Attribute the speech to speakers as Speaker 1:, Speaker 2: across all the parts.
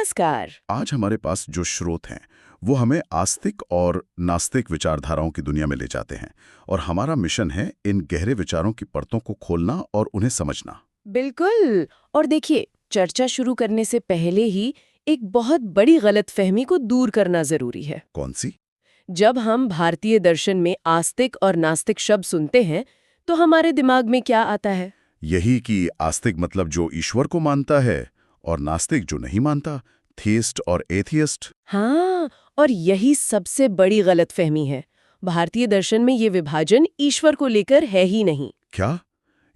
Speaker 1: नमस्कार।
Speaker 2: आज हमारे पास जो स्रोत हैं वो हमें आस्तिक और नास्तिक विचारधाराओं की दुनिया में ले जाते हैं और हमारा मिशन है इन गहरे विचारों की परतों को खोलना और उन्हें समझना।
Speaker 1: बिल्कुल। और देखिए, चर्चा शुरू करने से पहले ही एक बहुत बड़ी गलतफहमी को दूर करना जरूरी है।
Speaker 2: कौन सी?
Speaker 1: जब हम भारतीय दर्शन में आस्तिक और नास्तिक शब्द सुनते हैं तो हमारे दिमाग में क्या आता है?
Speaker 2: यही कि आस्तिक मतलब जो ईश्वर को मानता है और नास्तिक जो नहीं मानता, थीस्ट और एथियस्ट।
Speaker 1: हाँ, और यही सबसे बड़ी गलतफहमी है। भारतीय दर्शन में ये विभाजन ईश्वर को लेकर है ही नहीं।
Speaker 2: क्या?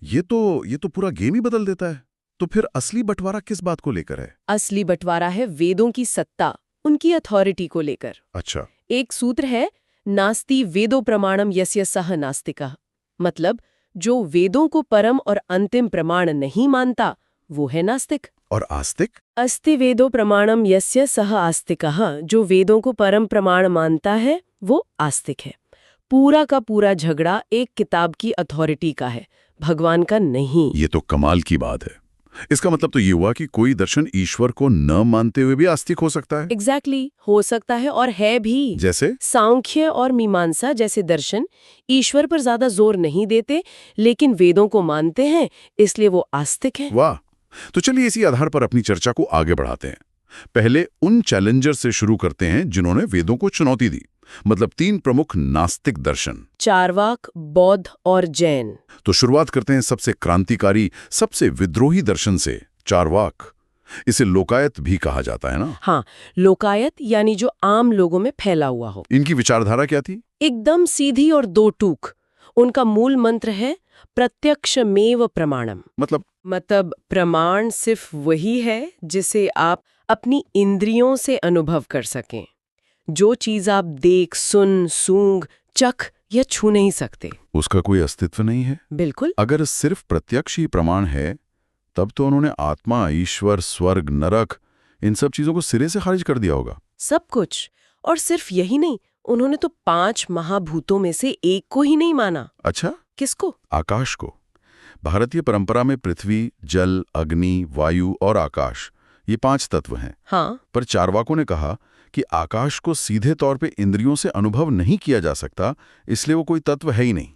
Speaker 2: ये तो पूरा गेम ही बदल देता है। तो फिर असली बंटवारा किस बात को लेकर है?
Speaker 1: असली बंटवारा है वेदों की सत्ता, उनकी अथॉरिटी को लेकर।
Speaker 2: अच्छा।
Speaker 1: एक सूत्र है, नास्ति वेदो प्रमाणम यस्य सह नास्तिकः। मतलब जो वेदों को परम और अंतिम प्रमाण नहीं मानता वो है नास्तिक।
Speaker 2: और आस्तिक?
Speaker 1: अस्ति वेदो प्रमाणम यस्य सह आस्तिकः। जो वेदों को परम प्रमाण मानता है वो आस्तिक है। पूरा का पूरा झगड़ा एक किताब की अथॉरिटी का है, भगवान का नहीं।
Speaker 2: ये तो कमाल की बात है। इसका मतलब तो ये हुआ कि कोई दर्शन ईश्वर को न मानते हुए भी आस्तिक हो सकता है।
Speaker 1: एग्जैक्टली, हो सकता है और है भी।
Speaker 2: जैसे?
Speaker 1: सांख्य और मीमांसा जैसे दर्शन ईश्वर पर ज्यादा जोर नहीं देते, लेकिन वेदों को मानते हैं, इसलिए वो आस्तिक हैं।
Speaker 2: वाह! तो चलिए इसी आधार पर अपनी चर्चा को आगे बढ़ाते हैं। पहले उन चैलेंजर से शुरू करते हैं जिन्होंने वेदों को चुनौती दी, मतलब 3 प्रमुख नास्तिक दर्शन।
Speaker 1: चार्वाक, बौद्ध और जैन।
Speaker 2: तो शुरुआत करते हैं सबसे क्रांतिकारी, सबसे विद्रोही दर्शन से, चार्वाक। इसे लोकायत भी कहा जाता है ना?
Speaker 1: हाँ, लोकायत यानी जो आम लोगों में फैला हुआ हो।
Speaker 2: इनकी विचारधारा क्या थी?
Speaker 1: एकदम सीधी और दो टूक। उनका मूल मंत्र है प्रत्यक्षमेव प्रमाणम। मतलब प्रमाण सिर्फ वही है जिसे आप अपनी इंद्रियों से अनुभव कर सकें। जो चीज आप देख, सुन, सूंघ, चख या छू नहीं सकते,
Speaker 2: उसका कोई अस्तित्व नहीं है।
Speaker 1: बिल्कुल।
Speaker 2: अगर सिर्फ प्रत्यक्ष ही प्रमाण है, तब तो उन्होंने आत्मा, ईश्वर, स्वर्ग, नरक, इन सब चीजों को सिरे से खारिज कर दिया होगा।
Speaker 1: सब कुछ। और सिर्फ यही नहीं, उन्होंने तो 5 महाभूतों में से एक को ही नहीं माना।
Speaker 2: अच्छा?
Speaker 1: किसको?
Speaker 2: आकाश को। भारतीय परंपरा में पृथ्वी, जल, अग्नि, वायु और आकाश, ये 5 तत्व हैं।
Speaker 1: हाँ।
Speaker 2: पर चार्वाकों ने कहा कि आकाश को सीधे तौर पे इंद्रियों से अनुभव नहीं किया जा सकता, इसलिए वो कोई तत्व है ही नहीं।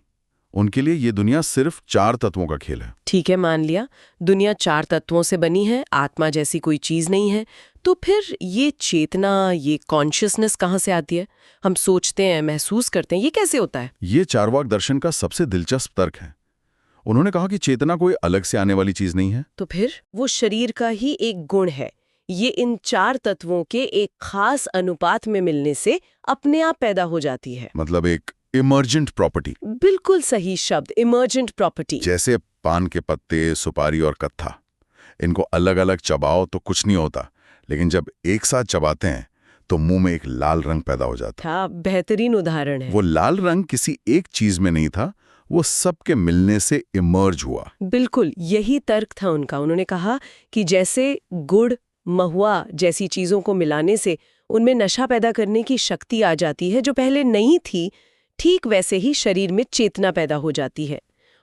Speaker 2: उनके लिए ये दुनिया सिर्फ 4 तत्वों का खेल है।
Speaker 1: ठीक है, मान लिया दुनिया 4 तत्वों से बनी है, आत्मा जैसी कोई चीज नहीं है। तो फिर ये चेतना, ये कॉन्शियसनेस कहाँ से आती है? हम सोचते हैं, महसूस करते हैं, ये कैसे होता है?
Speaker 2: ये चार्वाक दर्शन का सबसे दिलचस्प तर्क है। उन्होंने कहा कि चेतना कोई अलग से आने वाली चीज नहीं है।
Speaker 1: तो फिर वो शरीर का ही एक गुण है। ये इन 4 तत्वों के एक खास अनुपात में मिलने से अपने आप पैदा हो जाती है।
Speaker 2: मतलब एक इमर्जेंट प्रॉपर्टी।
Speaker 1: बिल्कुल सही शब्द, इमर्जेंट प्रॉपर्टी।
Speaker 2: जैसे पान के पत्ते, सुपारी और कत्था, इनको अलग अलग चबाओ तो कुछ नहीं होता, लेकिन जब एक साथ चबाते हैं तो मुंह में एक लाल रंग पैदा हो जाता।
Speaker 1: था, बेहतरीन उदाहरण है।
Speaker 2: वो लाल रंग किसी एक चीज में नहीं था, वो सबके मिलने से इमर्ज हुआ।
Speaker 1: बिल्कुल यही तर्क था उनका। उन्होंने कहा कि जैसे गुड़, महुआ जैसी चीजों को मिलाने से उनमें नशा पैदा करने की शक्ति आ जाती है जो पहले नहीं थी, ठीक वैसे ही शरीर में चेतना पैदा हो जाती है।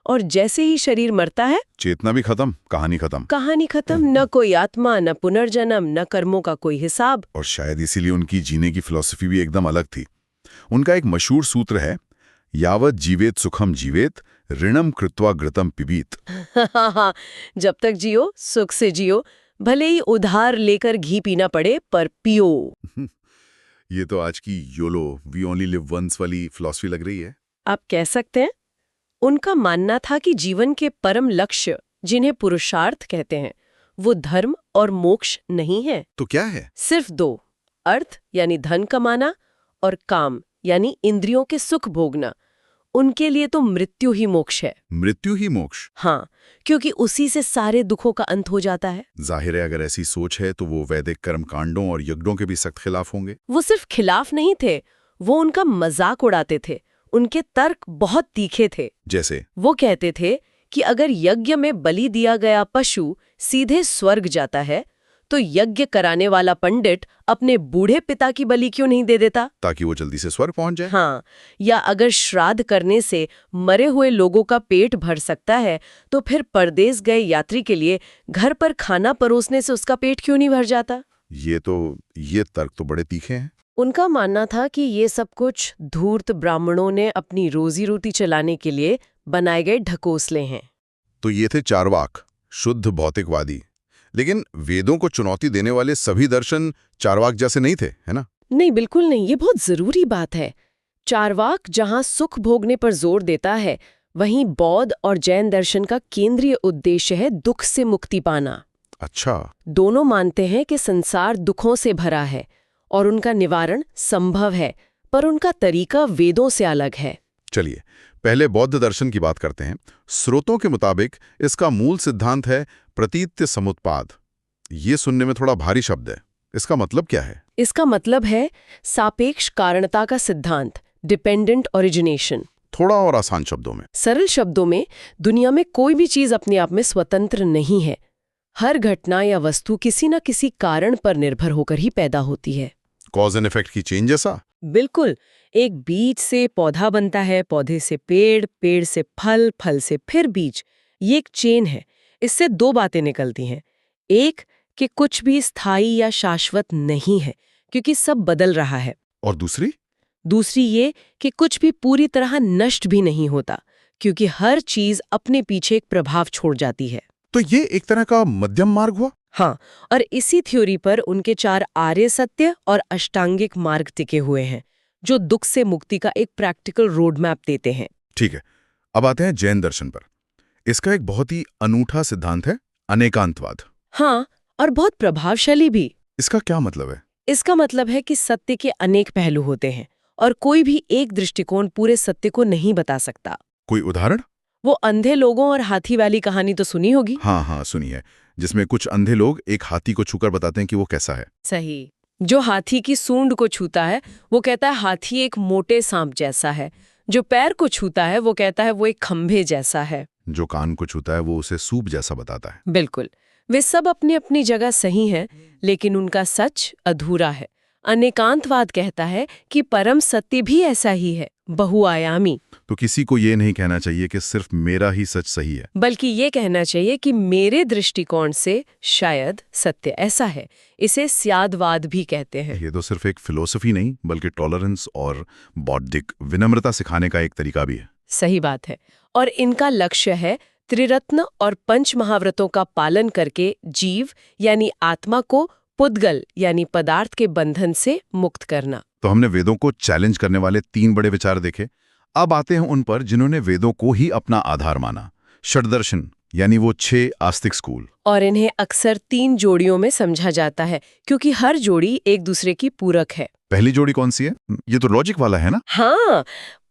Speaker 1: और जैसे ही शरीर मरता है,
Speaker 2: चेतना भी खत्म, कहानी खत्म।
Speaker 1: कहानी खत्म। न कोई आत्मा, न पुनर्जन्म, न कर्मों का कोई हिसाब।
Speaker 2: और शायद इसीलिए उनकी जीने की फिलॉसफी भी एकदम अलग थी। उनका एक मशहूर सूत्र है, यावत जीवेत सुखम जीवेत, ऋणम कृत्वा घृतम पिबीत।
Speaker 1: जब तक जियो सुख से जियो, भले ही उधार लेकर घी पीना पड़े, पर पियो।
Speaker 2: ये तो आज की YOLO, we only live once वाली फिलॉसफी लग रही है।
Speaker 1: आप कह सकते हैं। उनका मानना था कि जीवन के परम लक्ष्य, जिन्हें पुरुषार्थ कहते हैं, वो धर्म और मोक्ष नहीं है।
Speaker 2: तो क्या है?
Speaker 1: सिर्फ 2, अर्थ यानी धन कमाना और काम यानी इंद्रियों के सुख भोगना। उनके लिए तो मृत्यु ही मोक्ष है।
Speaker 2: मृत्यु ही मोक्ष?
Speaker 1: हाँ, क्योंकि उसी से सारे दुखों का अंत हो जाता है।
Speaker 2: जाहिर है, अगर ऐसी सोच है तो वो वैदिक कर्मकांडों और यज्ञों के भी सख्त खिलाफ होंगे।
Speaker 1: वो सिर्फ खिलाफ नहीं थे, वो उनका मजाक उड़ाते थे। उनके तर्क बहुत तीखे थे।
Speaker 2: जैसे?
Speaker 1: वो कहते थे कि अगर यज्ञ में बलि दिया गया पशु सीधे स्वर्ग जाता है, तो यज्ञ कराने वाला पंडित अपने बूढ़े पिता की बलि क्यों नहीं दे देता,
Speaker 2: ताकि वो जल्दी से स्वर्ग पहुंच जाए।
Speaker 1: हाँ, या अगर श्राद्ध करने से मरे हुए लोगों का पेट भर सकता है, तो फिर परदेश गए यात्री के लिए घर पर खाना परोसने से उसका पेट क्यों नहीं भर जाता।
Speaker 2: ये तर्क तो बड़े तीखे हैं।
Speaker 1: उनका मानना था कि ये सब कुछ धूर्त ब्राह्मणों ने अपनी रोजी रोटी चलाने के लिए बनाए गए ढकोसले हैं।
Speaker 2: तो ये थे चार्वाक, शुद्ध भौतिकवादी। लेकिन वेदों को चुनौती देने वाले सभी दर्शन चार्वाक जैसे नहीं थे, है ना?
Speaker 1: नहीं, बिल्कुल नहीं। ये बहुत जरूरी बात है। चार्वाक जहां सुख भोगने पर जोर देता है, वहीं बौद्ध और जैन दर्शन का केंद्रीय उद्देश्य है दुख से मुक्ति पाना।
Speaker 2: अच्छा।
Speaker 1: दोनों मानते हैं कि संसार दुखों से भरा है और उनका निवारण संभव है, पर उनका तरीका वेदों से अलग है।
Speaker 2: चलिए पहले बौद्ध दर्शन की बात करते हैं। स्रोतों के मुताबिक इसका मूल सिद्धांत है प्रतीत्य समुत्पाद। ये सुनने में थोड़ा भारी शब्द है, इसका मतलब क्या है?
Speaker 1: इसका मतलब है सापेक्ष कारणता का सिद्धांत, डिपेंडेंट ओरिजिनेशन।
Speaker 2: थोड़ा और आसान शब्दों में?
Speaker 1: सरल शब्दों में, दुनिया में कोई भी चीज अपने आप में स्वतंत्र नहीं है। हर घटना या वस्तु किसी न किसी कारण पर निर्भर होकर ही पैदा होती है।
Speaker 2: कॉज एंड इफेक्ट की चेन जैसा?
Speaker 1: बिल्कुल। एक बीज से पौधा बनता है, पौधे से पेड़, पेड़ से फल, फल से फिर बीज। ये एक चेन है। इससे दो बातें निकलती हैं। एक कि कुछ भी स्थायी या शाश्वत नहीं है, क्योंकि सब बदल रहा है।
Speaker 2: और दूसरी
Speaker 1: ये कि कुछ भी पूरी तरह नष्ट भी नहीं होता, क्योंकि हर चीज अपने पीछे एक प्रभाव छोड़ जाती है।
Speaker 2: तो ये एक तरह का मध्यम मार्ग हुआ?
Speaker 1: हाँ, और इसी थ्योरी पर उनके 4 आर्य सत्य और अष्टांगिक मार्ग टिके हुए हैं, जो दुख से मुक्ति का एक प्रैक्टिकल रोड मैप देते हैं।
Speaker 2: ठीक है, अब आते हैं जैन दर्शन पर। इसका एक बहुत ही अनूठा सिद्धांत है, अनेकांतवाद।
Speaker 1: हाँ, और बहुत प्रभावशाली भी।
Speaker 2: इसका क्या मतलब है?
Speaker 1: इसका मतलब है कि सत्य के अनेक पहलू होते हैं और कोई भी एक दृष्टिकोण पूरे सत्य को नहीं बता सकता।
Speaker 2: कोई उदाहरण?
Speaker 1: वो अंधे लोगों और हाथी वाली कहानी तो सुनी होगी।
Speaker 2: हाँ, सुनी है, जिसमें कुछ अंधे लोग एक हाथी को छूकर बताते हैं कि वो कैसा है।
Speaker 1: सही। जो हाथी की सूंड को छूता है, वो कहता है हाथी एक मोटे सांप जैसा है। जो पैर को छूता है, वो कहता है वो एक खंभे जैसा है।
Speaker 2: जो कान को छूता है, वो उसे सूप जैसा बताता है।
Speaker 1: बिल्कुल। वे सब अपनी अपनी जगह सही हैं, लेकिन उनका सच अधूरा है। अनेकांतवाद कहता है कि परम सत्य भी ऐसा ही है, बहुआयामी।
Speaker 2: तो किसी को ये नहीं कहना चाहिए कि सिर्फ मेरा ही सच सही है,
Speaker 1: बल्कि ये कहना चाहिए कि मेरे दृष्टिकोण से शायद सत्य ऐसा है। इसे स्यादवाद भी कहते हैं।
Speaker 2: ये तो सिर्फ एक फिलॉसफी नहीं, बल्कि टॉलरेंस और बौद्धिक विनम्रता सिखाने का एक तरीका भी है।
Speaker 1: सही बात है। और इनका लक्ष्य है त्रिरत्न और पंच महाव्रतों का पालन करके जीव यानी आत्मा को पुद्गल यानी पदार्थ के बंधन से मुक्त करना।
Speaker 2: तो हमने वेदों को चैलेंज करने वाले 3 बड़े विचार देखे। अब आते हैं उन पर जिन्होंने वेदों को ही अपना आधार माना। षड्दर्शन यानी वो 6 आस्तिक स्कूल।
Speaker 1: और इन्हें अक्सर 3 जोड़ियों में समझा जाता है, क्योंकि हर जोड़ी एक दूसरे की पूरक है।
Speaker 2: पहली जोड़ी कौन सी है? ये तो लॉजिक वाला है ना?
Speaker 1: हाँ,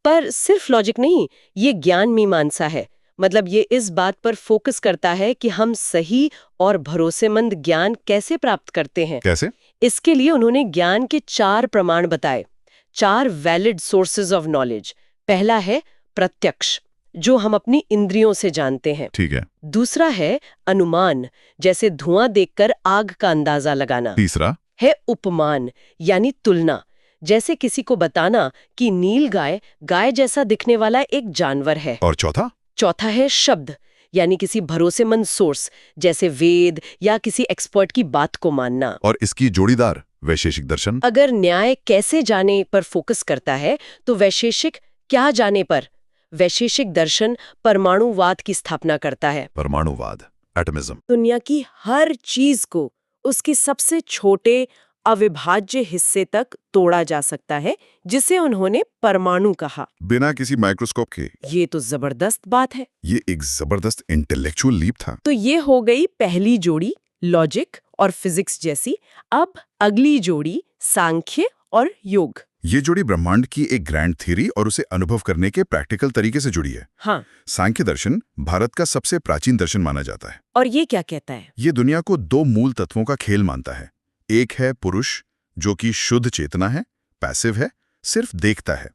Speaker 1: पर सिर्फ लॉजिक नहीं, ये ज्ञान मीमांसा है। मतलब ये इस बात पर फोकस करता है कि हम सही और भरोसेमंद ज्ञान कैसे प्राप्त करते हैं।
Speaker 2: कैसे?
Speaker 1: इसके लिए उन्होंने ज्ञान के 4 प्रमाण बताए, 4 वैलिड सोर्सेज ऑफ नॉलेज। पहला है प्रत्यक्ष, जो हम अपनी इंद्रियों से जानते हैं।
Speaker 2: ठीक है।
Speaker 1: दूसरा है अनुमान, जैसे धुआं देखकर आग का अंदाजा लगाना।
Speaker 2: तीसरा
Speaker 1: है उपमान, यानी तुलना, जैसे किसी को बताना कि नील गाय गाय जैसा दिखने वाला एक जानवर है।
Speaker 2: और चौथा
Speaker 1: है शब्द, यानी किसी भरोसेमंद सोर्स जैसे वेद या किसी एक्सपर्ट की बात को मानना।
Speaker 2: और इसकी जोड़ीदार वैशेषिक दर्शन।
Speaker 1: अगर न्याय कैसे जाने पर फोकस करता है, तो वैशेषिक क्या जाने पर। वैशेषिक दर्शन परमाणुवाद की स्थापना करता है।
Speaker 2: परमाणुवाद, एटमिज्म।
Speaker 1: दुनिया की हर चीज को उसके सबसे छोटे अविभाज्य हिस्से तक तोड़ा जा सकता है, जिसे उन्होंने परमाणु कहा,
Speaker 2: बिना किसी माइक्रोस्कोप के।
Speaker 1: ये तो जबरदस्त बात है।
Speaker 2: ये एक जबरदस्त इंटेलेक्चुअल लीप था।
Speaker 1: तो ये हो गई पहली जोड़ी, लॉजिक और फिजिक्स जैसी। अब अगली जोड़ी सांख्य और योग।
Speaker 2: ये जोड़ी ब्रह्मांड की एक ग्रैंड थ्योरी और उसे अनुभव करने के प्रैक्टिकल तरीके से जुड़ी है।
Speaker 1: हाँ।
Speaker 2: सांख्य दर्शन भारत का सबसे प्राचीन दर्शन माना जाता है।
Speaker 1: और ये क्या कहता है?
Speaker 2: ये दुनिया को 2 मूल तत्वों का खेल मानता है। एक है पुरुष, जो कि शुद्ध चेतना है, पैसिव है, सिर्फ देखता है।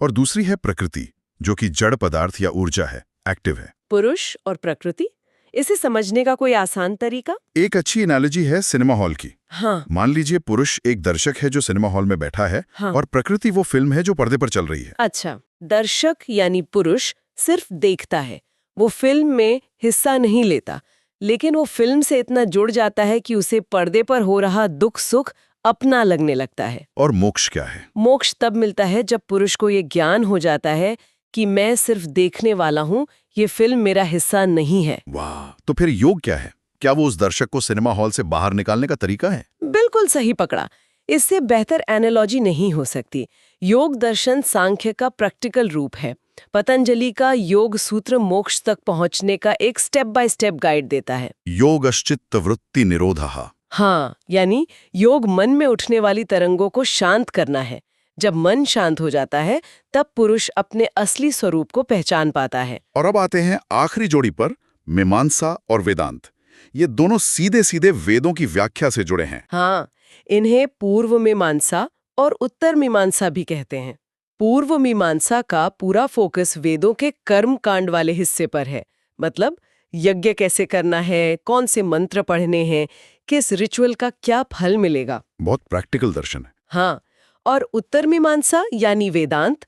Speaker 2: और दूसरी है प्रकृति, जो कि जड़ पदार्थ या ऊर्जा है, एक्टिव है।
Speaker 1: पुरुष और प्रकृति, इसे समझने का कोई आसान तरीका?
Speaker 2: एक अच्छी एनालॉजी है सिनेमा हॉल की।
Speaker 1: हाँ।
Speaker 2: मान लीजिए पुरुष एक दर्शक है जो सिनेमा हॉल में बैठा है।
Speaker 1: हाँ।
Speaker 2: और प्रकृति वो फिल्म है जो पर्दे पर चल रही है।
Speaker 1: अच्छा, दर्शक यानी पुरुष सिर्फ देखता है, वो फिल्म में हिस्सा नहीं लेता, लेकिन वो फिल्म से इतना जुड़ जाता है कि उसे पर्दे पर हो रहा दुख सुख अपना लगने लगता है।
Speaker 2: और मोक्ष क्या है?
Speaker 1: मोक्ष तब मिलता है जब पुरुष को ये ज्ञान हो जाता है कि मैं सिर्फ देखने वाला हूँ, ये फिल्म मेरा हिस्सा नहीं है।
Speaker 2: वाह! तो फिर योग क्या है? क्या वो उस दर्शक को सिनेमा हॉल से बाहर निकालने का तरीका है?
Speaker 1: बिल्कुल सही पकड़ा। इससे बेहतर एनालॉजी नहीं हो सकती। योग दर्शन सांख्य का प्रैक्टिकल रूप है। पतंजलि का योग सूत्र मोक्ष तक पहुंचने का एक स्टेप बाय स्टेप गाइड देता है।
Speaker 2: योगश्चित्त वृत्ति निरोधः।
Speaker 1: हाँ, यानी योग मन में उठने वाली तरंगों को शांत करना है। जब मन शांत हो जाता है तब पुरुष अपने असली स्वरूप को पहचान पाता है।
Speaker 2: और अब आते हैं आखिरी जोड़ी पर, मीमांसा और वेदांत। ये दोनों सीधे सीधे वेदों की व्याख्या से जुड़े हैं।
Speaker 1: हाँ, इन्हें पूर्व मीमांसा और उत्तर मीमांसा भी कहते हैं। पूर्व मीमांसा का पूरा फोकस वेदों के कर्म कांड वाले हिस्से पर है। मतलब यज्ञ कैसे करना है, कौन से मंत्र पढ़ने हैं, किस रिचुअल का क्या फल मिलेगा।
Speaker 2: बहुत प्रैक्टिकल दर्शन है।
Speaker 1: हाँ, और उत्तर मीमांसा यानी वेदांत,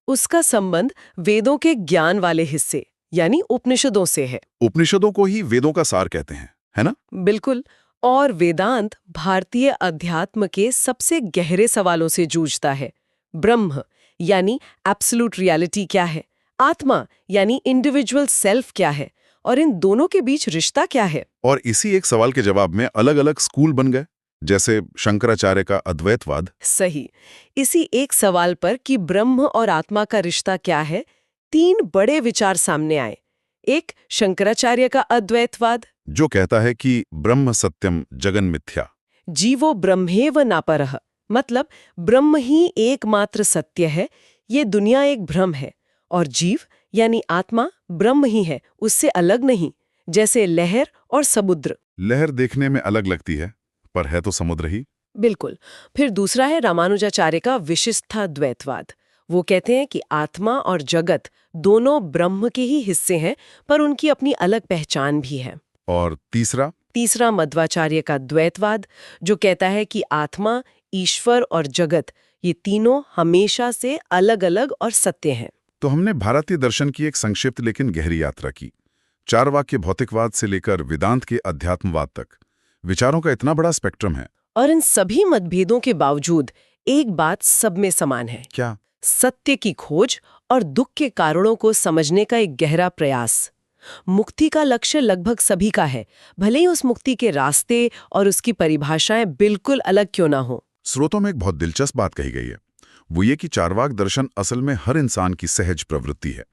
Speaker 1: उसका संबंध वेदों के ज्ञान वाले हिस्से यानी उपनिषदों से है।
Speaker 2: उपनिषदों को ही वेदों का सार कहते हैं, है ना?
Speaker 1: बिल्कुल। और वेदांत भारतीय अध्यात्म के सबसे गहरे सवालों से जूझता है। ब्रह्म यानी एब्सोल्यूट रियलिटी क्या है, आत्मा यानी इंडिविजुअल सेल्फ क्या है, और इन दोनों के बीच रिश्ता क्या है।
Speaker 2: और इसी एक सवाल के जवाब में अलग-अलग स्कूल बन गए, जैसे शंकराचार्य का अद्वैतवाद।
Speaker 1: सही। इसी एक सवाल पर कि ब्रह्म और आत्मा का रिश्ता क्या है, 3 बड़े विचार सामने आए। एक शंकराचार्य का अद्वैतवाद,
Speaker 2: जो कहता है कि ब्रह्म सत्यम जगन मिथ्या।
Speaker 1: जीवो ब्रह्मेव नापरः, मतलब ब्रह्म ही एकमात्र सत्य है, ये दुनिया एक भ्रम है। और जीव यानी आत्मा ब्रह्म ही है, उससे अलग नहीं, जैसे लहर और समुद्र।
Speaker 2: लहर देखने में अलग लगती है, पर है तो समुद्र ही।
Speaker 1: बिल्कुल। फिर दूसरा है रामानुजाचार्य का विशिष्टाद्वैतवाद। वो कहते हैं कि आत्मा और जगत दोनों ब्रह्म के ही हिस्से हैं, पर उनकी अपनी अलग पहचान भी है।
Speaker 2: और तीसरा
Speaker 1: मध्वाचार्य का द्वैतवाद, जो कहता है कि आत्मा, ईश्वर और जगत ये तीनों हमेशा से अलग-अलग और सत्य हैं।
Speaker 2: तो हमने भारतीय दर्शन की एक संक्षिप्त लेकिन गहरी यात्रा की। चारवाक के भौतिकवाद से लेकर वेदांत के अध्यात्मवाद तक विचारों का इतना बड़ा स्पेक्ट्रम है।
Speaker 1: और इन सभी मतभेदों के बावजूद एक बात सब में समान है।
Speaker 2: क्या?
Speaker 1: सत्य की खोज और दुख के कारणों को समझने का एक गहरा प्रयास। मुक्ति का लक्ष्य लगभग सभी का है, भले ही उस मुक्ति के रास्ते और उसकी परिभाषाएं बिल्कुल अलग क्यों ना हो।
Speaker 2: स्रोतों में एक बहुत दिलचस्प बात कही गई है, वो ये कि चारवाक दर्शन असल में हर इंसान की सहज प्रवृत्ति है।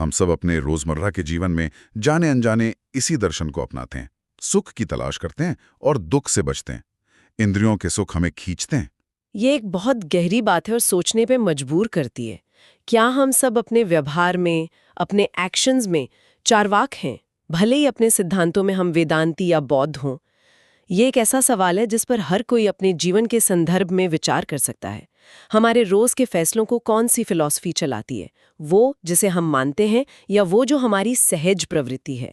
Speaker 2: हम सब अपने रोजमर्रा के जीवन में जाने अनजाने इसी दर्शन को अपनाते हैं। सुख की तलाश करते हैं और दुख से बचते हैं। इंद्रियों के सुख हमें खींचते हैं।
Speaker 1: ये एक बहुत गहरी बात है और सोचने पे मजबूर करती है। क्या हम सब अपने व्यवहार में, अपने एक्शंस में चारवाक हैं, भले ही अपने सिद्धांतों में हम वेदांती या बौद्ध हों? ये एक ऐसा सवाल है जिस पर हर कोई अपने जीवन के संदर्भ में विचार कर सकता है। हमारे रोज के फैसलों को कौन सी फिलॉसफी चलाती है, वो जिसे हम मानते हैं या वो जो हमारी सहज प्रवृत्ति है?